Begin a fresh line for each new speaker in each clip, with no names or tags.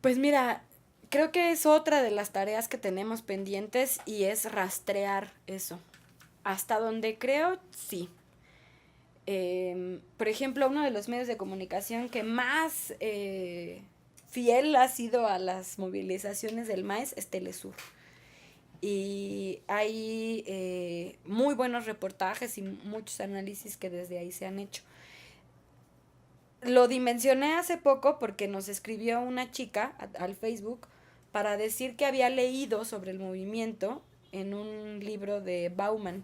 Pues mira, creo que es otra de las tareas que tenemos pendientes y es rastrear eso. Hasta donde creo, sí. Por ejemplo, uno de los medios de comunicación que más fiel ha sido a las movilizaciones del MAES es Telesur. Y hay muy buenos reportajes y muchos análisis que desde ahí se han hecho. Lo dimensioné hace poco porque nos escribió una chica al Facebook para decir que había leído sobre el movimiento en un libro de Bauman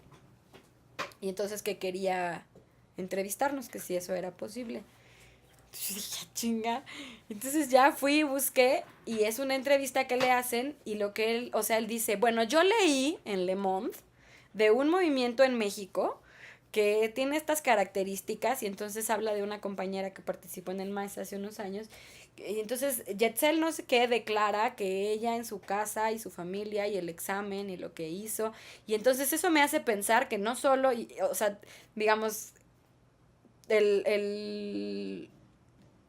y entonces que quería entrevistarnos, que si eso era posible. Entonces dije, "Ah, chinga". Entonces ya fui y busqué y es una entrevista que le hacen y lo que él, o sea, él dice, bueno, yo leí en Le Monde de un movimiento en México que tiene estas características y entonces habla de una compañera que participó en el MAES hace unos años y entonces Yetzel no sé qué declara que ella en su casa y su familia y el examen y lo que hizo y entonces eso me hace pensar que no solo, o sea, digamos, el, el,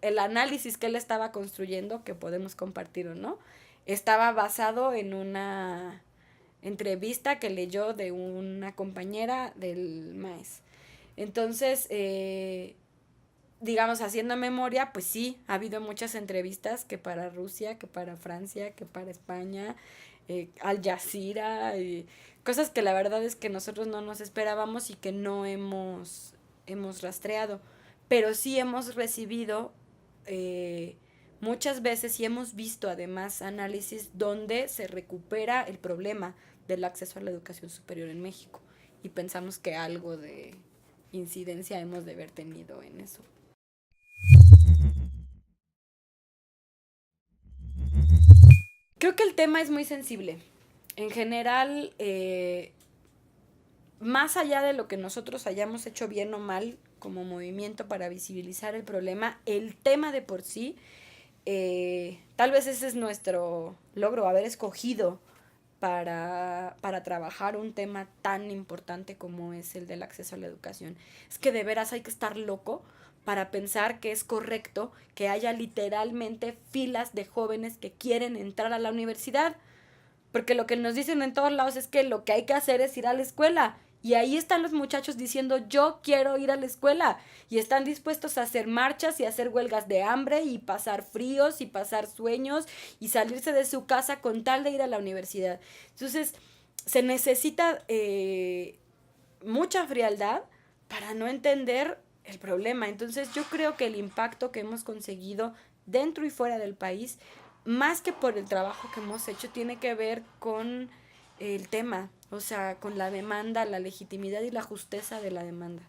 el análisis que él estaba construyendo, que podemos compartir o no, estaba basado en una entrevista que leyó de una compañera del MAES. Entonces, digamos, haciendo memoria, pues sí, ha habido muchas entrevistas que para Rusia, que para Francia, que para España, Al Jazeera, cosas que la verdad es que nosotros no nos esperábamos y que no hemos rastreado. Pero sí hemos recibido muchas veces y hemos visto además análisis donde se recupera el problema del acceso a la educación superior en México. Y pensamos que algo de incidencia hemos de haber tenido en eso. Creo que el tema es muy sensible. En general, más allá de lo que nosotros hayamos hecho bien o mal como movimiento para visibilizar el problema, el tema de por sí, tal vez ese es nuestro logro, haber escogido para trabajar un tema tan importante como es el del acceso a la educación. Es que de veras hay que estar loco para pensar que es correcto que haya literalmente filas de jóvenes que quieren entrar a la universidad. Porque lo que nos dicen en todos lados es que lo que hay que hacer es ir a la escuela. Y ahí están los muchachos diciendo, yo quiero ir a la escuela. Y están dispuestos a hacer marchas y a hacer huelgas de hambre y pasar fríos y pasar sueños y salirse de su casa con tal de ir a la universidad. Entonces, se necesita mucha frialdad para no entender el problema. Entonces, yo creo que el impacto que hemos conseguido dentro y fuera del país más que por el trabajo que hemos hecho, tiene que ver con el tema, o sea, con la demanda, la legitimidad y la justeza de la demanda.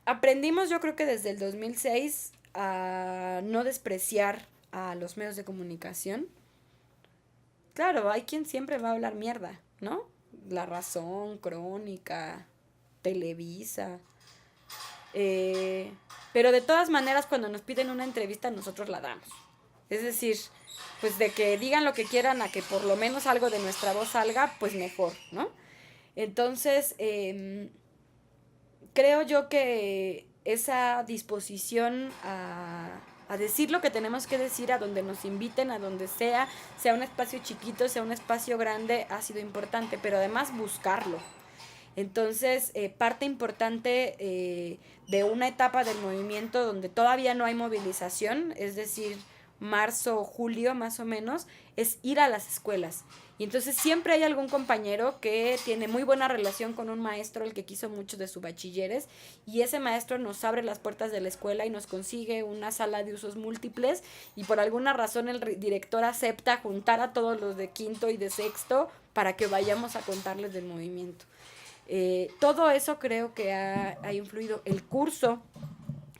Aprendimos yo creo que desde el 2006 a no despreciar a los medios de comunicación. Claro, hay quien siempre va a hablar mierda, ¿no? La Razón, Crónica, Televisa. Eh, pero de todas maneras, cuando nos piden una entrevista, nosotros la damos. Es decir, pues de que digan lo que quieran a que por lo menos algo de nuestra voz salga, pues mejor, ¿no? Entonces, creo yo que esa disposición a decir lo que tenemos que decir, a donde nos inviten, a donde sea un espacio chiquito, sea un espacio grande, ha sido importante, pero además buscarlo. Entonces, parte importante de una etapa del movimiento donde todavía no hay movilización, es decir, marzo o julio más o menos, es ir a las escuelas. Y entonces siempre hay algún compañero que tiene muy buena relación con un maestro, el que quiso mucho de su bachilleres, y ese maestro nos abre las puertas de la escuela y nos consigue una sala de usos múltiples, y por alguna razón el director acepta juntar a todos los de quinto y de sexto para que vayamos a contarles del movimiento. Todo eso creo que ha influido. El curso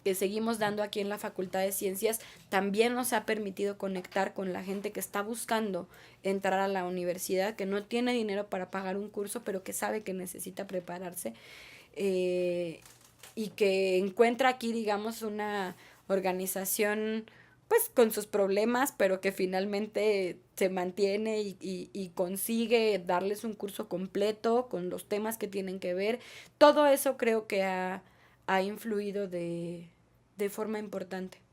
que seguimos dando aquí en la Facultad de Ciencias también nos ha permitido conectar con la gente que está buscando entrar a la universidad, que no tiene dinero para pagar un curso, pero que sabe que necesita prepararse eh, y que encuentra aquí, digamos, una organización pues con sus problemas, pero que finalmente se mantiene y consigue darles un curso completo con los temas que tienen que ver. Todo eso creo que ha influido de forma importante.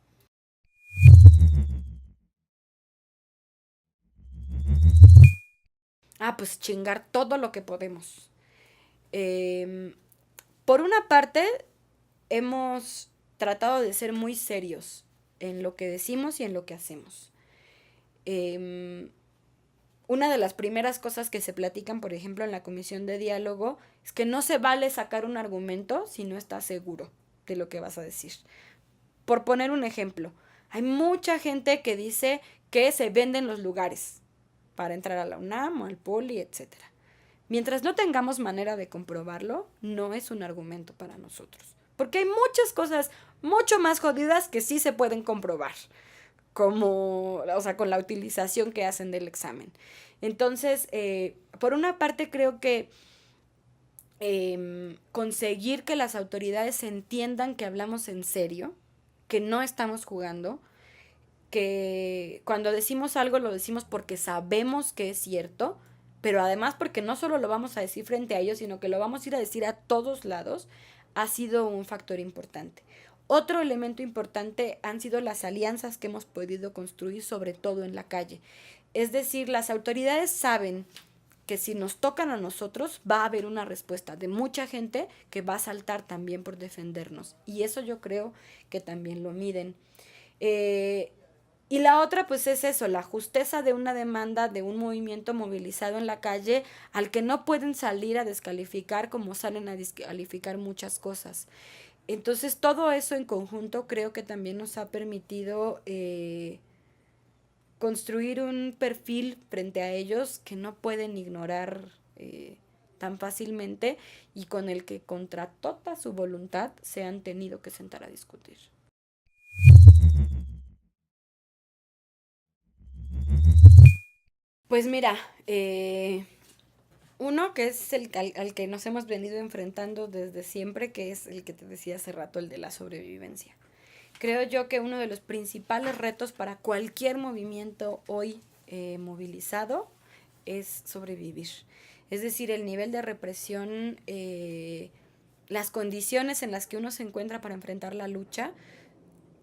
Ah, pues chingar todo lo que podemos. Em, por una parte, hemos tratado de ser muy serios en lo que decimos y en lo que hacemos. Em, una de las primeras cosas que se platican, por ejemplo, en la comisión de diálogo, es que no se vale sacar un argumento si no estás seguro de lo que vas a decir. Por poner un ejemplo, hay mucha gente que dice que se venden los lugares para entrar a la UNAM o al Poli, etcétera. Mientras no tengamos manera de comprobarlo, no es un argumento para nosotros. Porque hay muchas cosas mucho más jodidas que sí se pueden comprobar, como, o sea, con la utilización que hacen del examen. Entonces, por una parte creo que conseguir que las autoridades entiendan que hablamos en serio, que no estamos jugando, que cuando decimos algo lo decimos porque sabemos que es cierto, pero además porque no solo lo vamos a decir frente a ellos, sino que lo vamos a ir a decir a todos lados, ha sido un factor importante. Otro elemento importante han sido las alianzas que hemos podido construir, sobre todo en la calle. Es decir, las autoridades saben que si nos tocan a nosotros va a haber una respuesta de mucha gente que va a saltar también por defendernos. Y eso yo creo que también lo miden. Eh, y la otra, pues es eso, la justeza de una demanda de un movimiento movilizado en la calle al que no pueden salir a descalificar como salen a descalificar muchas cosas. Entonces, todo eso en conjunto creo que también nos ha permitido construir un perfil frente a ellos que no pueden ignorar tan fácilmente y con el que contra toda su voluntad se han tenido que sentar a discutir. Pues mira, uno que es el al que nos hemos venido enfrentando desde siempre, que es el que te decía hace rato, el de la sobrevivencia. Creo yo que uno de los principales retos para cualquier movimiento hoy movilizado es sobrevivir. Es decir, el nivel de represión, las condiciones en las que uno se encuentra para enfrentar la lucha,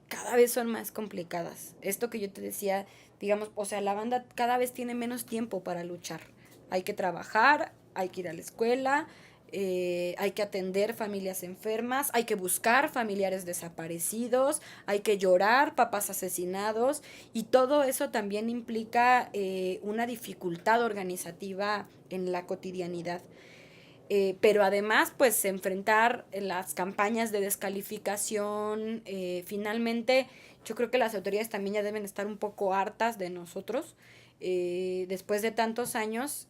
cada vez son más complicadas. Esto que yo te decía, digamos, o sea, la banda cada vez tiene menos tiempo para luchar. Hay que trabajar, hay que ir a la escuela, hay que atender familias enfermas, hay que buscar familiares desaparecidos, hay que llorar papás asesinados y todo eso también implica una dificultad organizativa en la cotidianidad. Pero además, pues enfrentar las campañas de descalificación, finalmente yo creo que las autoridades también ya deben estar un poco hartas de nosotros, después de tantos años,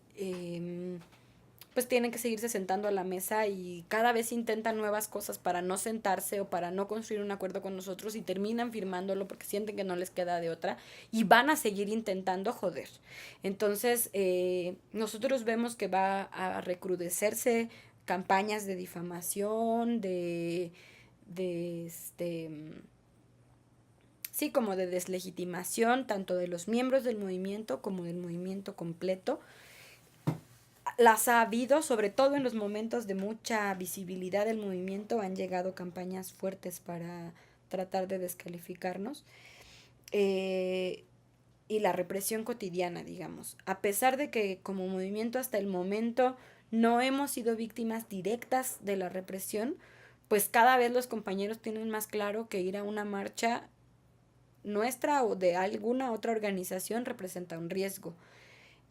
pues tienen que seguirse sentando a la mesa y cada vez intentan nuevas cosas para no sentarse o para no construir un acuerdo con nosotros y terminan firmándolo porque sienten que no les queda de otra y van a seguir intentando joder. Entonces, nosotros vemos que va a recrudecerse campañas de difamación, de sí, como de deslegitimación, tanto de los miembros del movimiento como del movimiento completo. Las ha habido, sobre todo en los momentos de mucha visibilidad del movimiento, han llegado campañas fuertes para tratar de descalificarnos. Eh, y la represión cotidiana, digamos. A pesar de que como movimiento hasta el momento no hemos sido víctimas directas de la represión, pues cada vez los compañeros tienen más claro que ir a una marcha nuestra o de alguna otra organización representa un riesgo.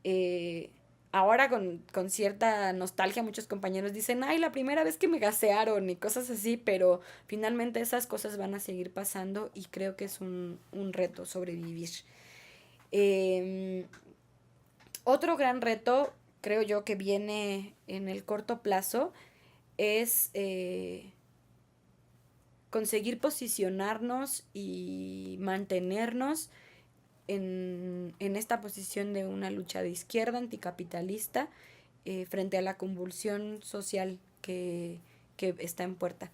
Eh, ahora con cierta nostalgia muchos compañeros dicen, ay, la primera vez que me gasearon y cosas así, pero finalmente esas cosas van a seguir pasando y creo que es un reto sobrevivir. Eh, otro gran reto, creo yo, que viene en el corto plazo es conseguir posicionarnos y mantenernos en esta posición de una lucha de izquierda anticapitalista frente a la convulsión social que está en puerta.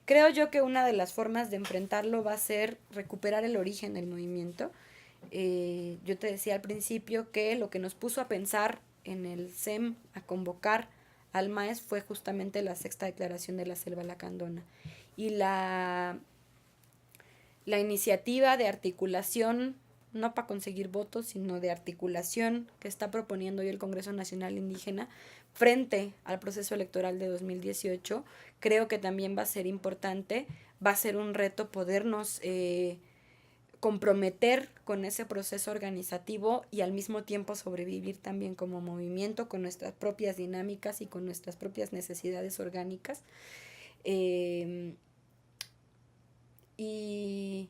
Creo yo que una de las formas de enfrentarlo va a ser recuperar el origen del movimiento. Yo te decía al principio que lo que nos puso a pensar en el SEM, a convocar al MAES, fue justamente la sexta declaración de la Selva Lacandona. y la iniciativa de articulación, no para conseguir votos, sino de articulación que está proponiendo hoy el Congreso Nacional Indígena frente al proceso electoral de 2018, creo que también va a ser importante, va a ser un reto podernos comprometer con ese proceso organizativo y al mismo tiempo sobrevivir también como movimiento con nuestras propias dinámicas y con nuestras propias necesidades orgánicas. Y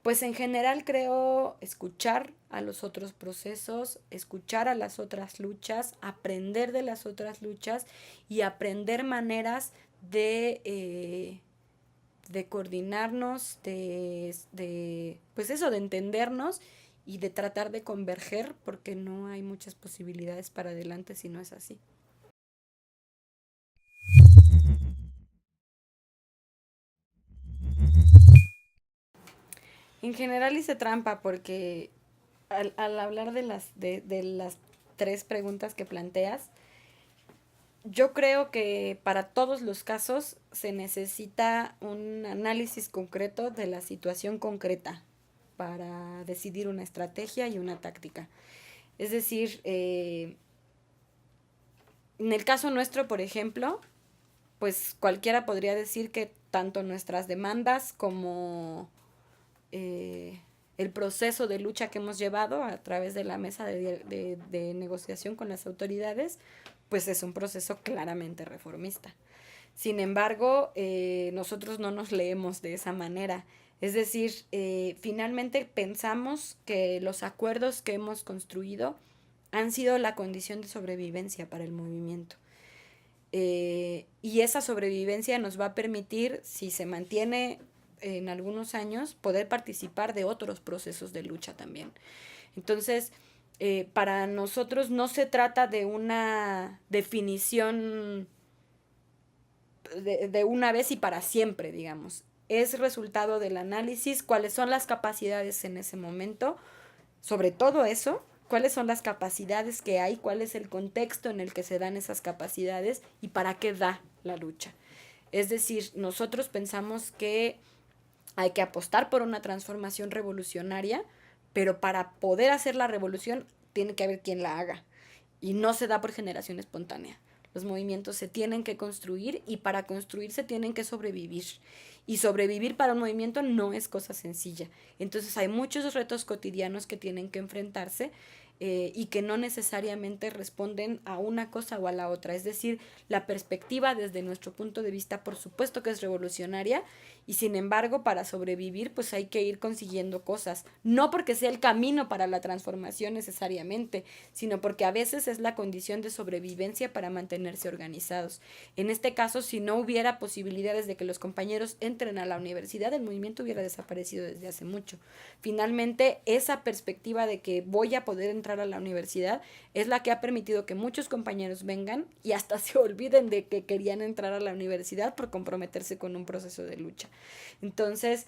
pues en general creo escuchar a los otros procesos, escuchar a las otras luchas, aprender de las otras luchas y aprender maneras de coordinarnos, pues eso, de entendernos y de tratar de converger, porque no hay muchas posibilidades para adelante si no es así. En general hice trampa porque al hablar de las tres preguntas que planteas, yo creo que para todos los casos se necesita un análisis concreto de la situación concreta para decidir una estrategia y una táctica. Es decir, en el caso nuestro, por ejemplo, pues cualquiera podría decir que tanto nuestras demandas como el proceso de lucha que hemos llevado a través de la mesa de negociación con las autoridades, pues es un proceso claramente reformista. Sin embargo, nosotros no nos leemos de esa manera. Es decir, finalmente pensamos que los acuerdos que hemos construido han sido la condición de sobrevivencia para el movimiento. Y esa sobrevivencia nos va a permitir, si se mantiene en algunos años, poder participar de otros procesos de lucha también. Entonces, para nosotros no se trata de una definición de una vez y para siempre, digamos. Es resultado del análisis, cuáles son las capacidades en ese momento, sobre todo eso, cuáles son las capacidades que hay, cuál es el contexto en el que se dan esas capacidades y para qué da la lucha. Es decir, nosotros pensamos que hay que apostar por una transformación revolucionaria, pero para poder hacer la revolución tiene que haber quien la haga y no se da por generación espontánea. Los movimientos se tienen que construir y para construirse tienen que sobrevivir. Y sobrevivir para un movimiento no es cosa sencilla. Entonces hay muchos retos cotidianos que tienen que enfrentarse y que no necesariamente responden a una cosa o a la otra. Es decir, la perspectiva desde nuestro punto de vista, por supuesto que es revolucionaria y sin embargo para sobrevivir pues hay que ir consiguiendo cosas. No porque sea el camino para la transformación necesariamente, sino porque a veces es la condición de sobrevivencia para mantenerse organizados. En este caso, si no hubiera posibilidades de que los compañeros entren a la universidad, el movimiento hubiera desaparecido desde hace mucho. Finalmente, esa perspectiva de que voy a poder entrar a la universidad es la que ha permitido que muchos compañeros vengan y hasta se olviden de que querían entrar a la universidad por comprometerse con un proceso de lucha. Entonces,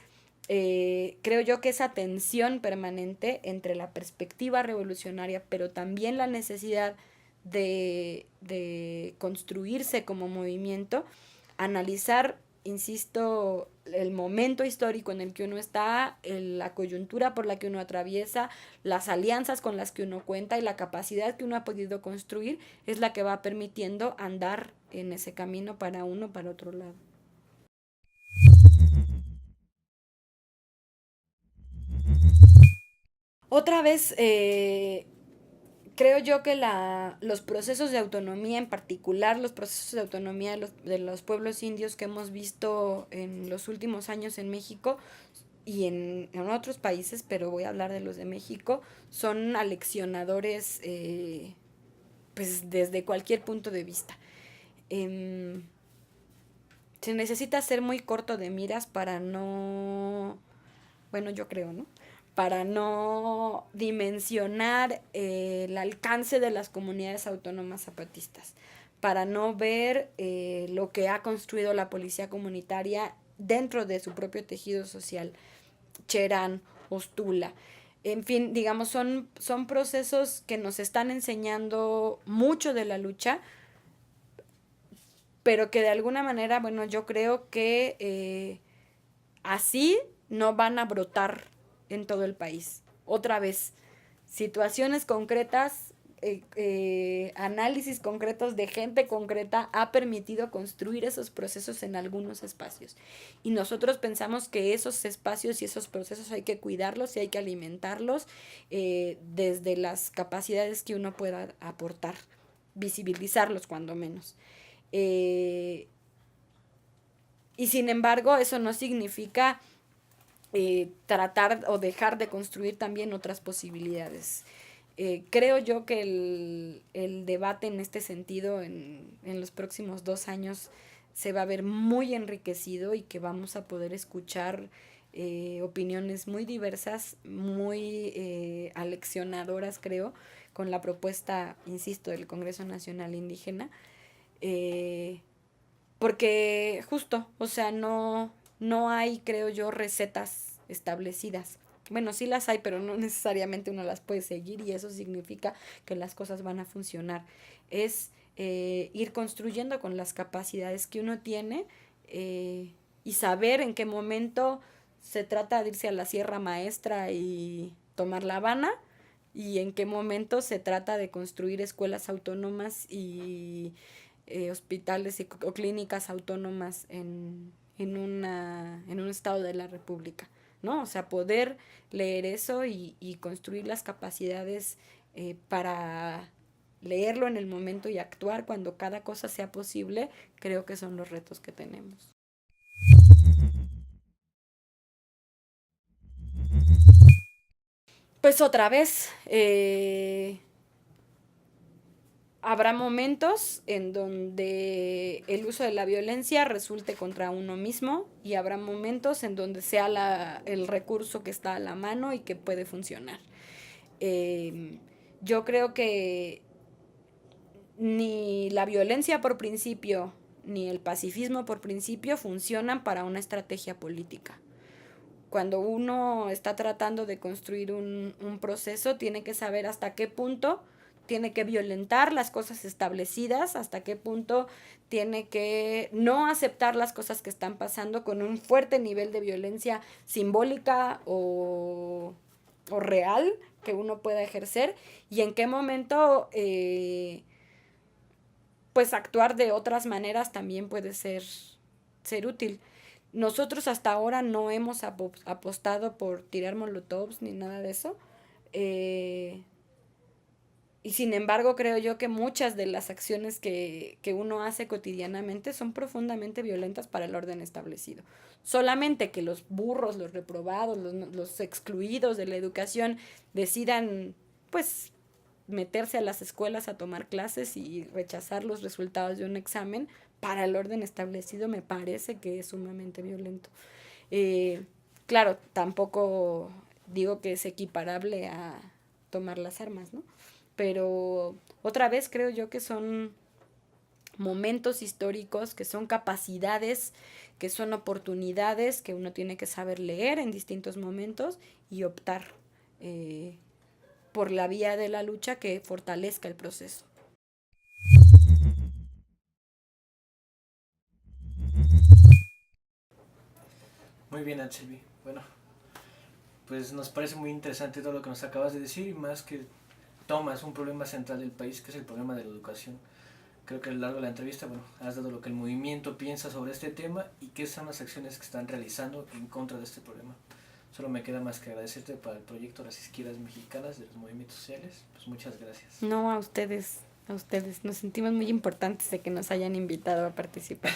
creo yo que esa tensión permanente entre la perspectiva revolucionaria, pero también la necesidad de construirse como movimiento, analizar, insisto, el momento histórico en el que uno está, la coyuntura por la que uno atraviesa, las alianzas con las que uno cuenta y la capacidad que uno ha podido construir es la que va permitiendo andar en ese camino para uno, para otro lado. Otra vez, creo yo que los procesos de autonomía, en particular los procesos de autonomía de los pueblos indios que hemos visto en los últimos años en México y en otros países, pero voy a hablar de los de México, son aleccionadores pues desde cualquier punto de vista. Em, Se necesita ser muy corto de miras para no, bueno, yo creo, ¿no? Para no dimensionar el alcance de las comunidades autónomas zapatistas, para no ver lo que ha construido la policía comunitaria dentro de su propio tejido social, Cherán, Ostula. En fin, digamos, son procesos que nos están enseñando mucho de la lucha, pero que de alguna manera, bueno, yo creo que así no van a brotar en todo el país. Otra vez, situaciones concretas, análisis concretos de gente concreta ha permitido construir esos procesos en algunos espacios. Y nosotros pensamos que esos espacios y esos procesos hay que cuidarlos y hay que alimentarlos desde las capacidades que uno pueda aportar, visibilizarlos cuando menos. Eh, y sin embargo, eso no significa tratar o dejar de construir también otras posibilidades. Creo yo que el debate en este sentido en los próximos 2 años se va a ver muy enriquecido y que vamos a poder escuchar opiniones muy diversas, muy aleccionadoras, creo, con la propuesta, insisto, del Congreso Nacional Indígena. Eh, Porque justo, o sea, no hay, creo yo, recetas establecidas. Bueno, sí las hay, pero no necesariamente uno las puede seguir y eso significa que las cosas van a funcionar. Es ir construyendo con las capacidades que uno tiene y saber en qué momento se trata de irse a la Sierra Maestra y tomar La Habana y en qué momento se trata de construir escuelas autónomas y hospitales o clínicas autónomas en un estado de la República, ¿no? O sea, poder leer eso y construir las capacidades para leerlo en el momento y actuar cuando cada cosa sea posible, creo que son los retos que tenemos. Pues otra vez, habrá momentos en donde el uso de la violencia resulte contra uno mismo y habrá momentos en donde sea el recurso que está a la mano y que puede funcionar. Eh, yo creo que ni la violencia por principio ni el pacifismo por principio funcionan para una estrategia política. Cuando uno está tratando de construir un proceso, tiene que saber hasta qué punto tiene que violentar las cosas establecidas, hasta qué punto tiene que no aceptar las cosas que están pasando con un fuerte nivel de violencia simbólica o real que uno pueda ejercer y en qué momento pues actuar de otras maneras también puede ser útil. Nosotros hasta ahora no hemos apostado por tirar molotovs ni nada de eso. Eh, y sin embargo, creo yo que muchas de las acciones que uno hace cotidianamente son profundamente violentas para el orden establecido. Solamente que los burros, los reprobados, los excluidos de la educación decidan, pues, meterse a las escuelas a tomar clases y rechazar los resultados de un examen, para el orden establecido me parece que es sumamente violento. Eh, claro, tampoco digo que es equiparable a tomar las armas, ¿no? Pero otra vez creo yo que son momentos históricos, que son capacidades, que son oportunidades que uno tiene que saber leer en distintos momentos y optar eh, por la vía de la lucha que fortalezca el proceso.
Muy bien, Anselmi. Bueno, pues nos parece muy interesante todo lo que nos acabas de decir y más que tomas un problema central del país que es el problema de la educación. Creo que a lo largo de la entrevista, bueno, has dado lo que el movimiento piensa sobre este tema y qué son las acciones que están realizando en contra de este problema. Solo me queda más que agradecerte para el proyecto Las Izquierdas Mexicanas de los Movimientos Sociales. Pues muchas gracias.
No, a ustedes, a ustedes. Nos sentimos muy importantes de que nos hayan invitado a participar.